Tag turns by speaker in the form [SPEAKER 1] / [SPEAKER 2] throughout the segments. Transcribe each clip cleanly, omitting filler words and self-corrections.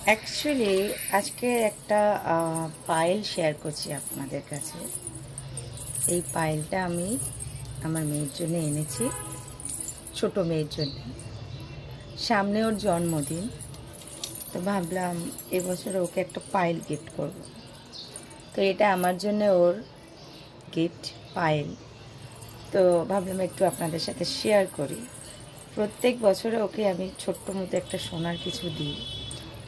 [SPEAKER 1] Actually আজকে একটা Payel share করছি আপনাদের কাছে। এই পায়েলটা আমি আমার মেয়ের জন্য এনেছি, ছোট মেয়ের জন্য। সামনে ওর জন্মদিন, তো ভাবলাম এবছর ওকে একটা পায়েল গিফট করব। তো এটা আমার জন্য ওর গিফট পায়েল। তো ভাবলাম একটু আপনাদের সাথে শেয়ার করি। প্রত্যেক বছরে ওকে আমি ছোট্ট মতো একটা সোনার কিছু দিই,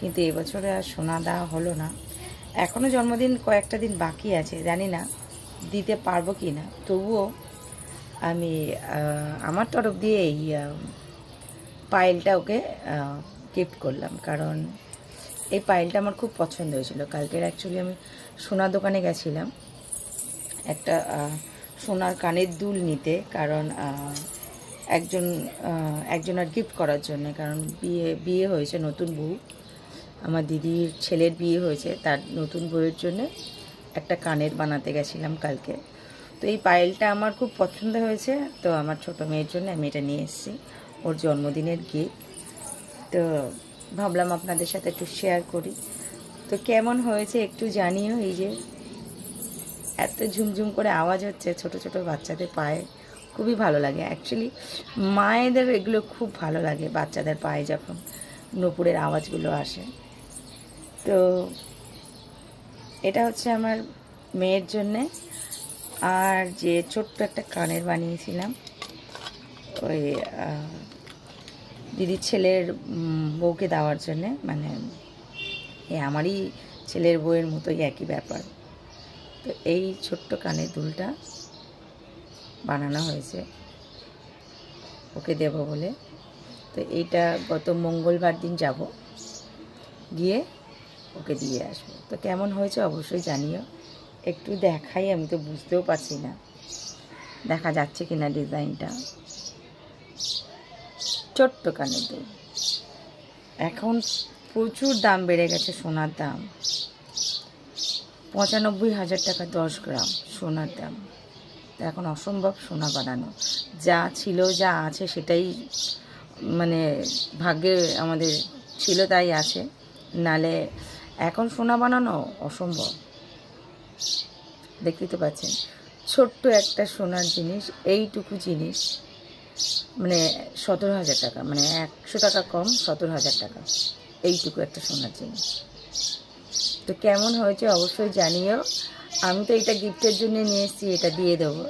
[SPEAKER 1] কিন্তু এবছরে আর সোনা দেওয়া হলো না। এখনও জন্মদিন কয়েকটা দিন বাকি আছে, জানি না দিতে পারবো কি না। তবুও আমি আমার তরফ দিয়ে এই পায়েলটা ওকে গিফট করলাম, কারণ এই পায়েলটা আমার খুব পছন্দ হয়েছিল। কালকের অ্যাকচুয়ালি আমি সোনার দোকানে গেছিলাম একটা সোনার কানের দুল নিতে, কারণ একজনের গিফট করার জন্য। কারণ বিয়ে হয়েছে, নতুন বউ, আমার দিদির ছেলের বিয়ে হয়েছে, তার নতুন বউয়ের জন্য একটা কানের বানাতে গেছিলাম কালকে। তো এই পায়েলটা আমার খুব পছন্দ হয়েছে, তো আমার ছোটো মেয়ের জন্য আমি এটা নিয়ে এসেছি, ওর জন্মদিনের গিফট। তো ভাবলাম আপনাদের সাথে একটু শেয়ার করি। তো কেমন হয়েছে একটু জানিও। এই যে এত ঝুমঝুম করে আওয়াজ হচ্ছে ছোট ছোট বাচ্চাদের পায়ে, খুবই ভালো লাগে। অ্যাকচুয়ালি মায়েদের এগুলো খুব ভালো লাগে, বাচ্চাদের পায়ে যখন নূপুরের আওয়াজগুলো আসে। তো এটা হচ্ছে আমার মেয়ের জন্যে। আর যে ছোট্ট একটা কানের বানিয়েছিলাম ওই দিদির ছেলের বউকে দেওয়ার জন্যে, মানে আমারই ছেলের বউয়ের মতোই একই ব্যাপার। তো এই ছোট্ট কানের দুলটা বানানো হয়েছে ওকে দেব বলে। তো এইটা গত মঙ্গলবার দিন যাব, গিয়ে ওকে দিয়ে আসবো। তো কেমন হয়েছে অবশ্যই জানিও। একটু দেখাই, আমি তো বুঝতেও পারছি না দেখা যাচ্ছে কিনা ডিজাইনটা। ছোট্ট কানের দুল। এখন প্রচুর দাম বেড়ে গেছে সোনার দাম, ৯৫,০০০ টাকা 10 গ্রাম সোনার দাম। তো এখন অসম্ভব সোনা বানানো, যা ছিল যা আছে সেটাই, মানে ভাগ্যে আমাদের ছিল তাই আছে, নালে এখন সোনা বানানো অসম্ভব। দেখতে তো পাচ্ছেন, ছোট্ট একটা সোনার জিনিস, এইটুকু জিনিস মানে ১৭,০০০ টাকা, মানে ১০০ টাকা কম, ১৭,০০০ টাকা এইটুকু একটা সোনার জিনিস। তো কেমন হয়েছে অবশ্যই জানিও। আমি তো এটা গিফটের জন্য নিয়ে এসেছি, এটা দিয়ে দেবো।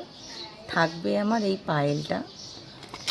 [SPEAKER 1] থাকবে আমার এই পায়েলটা।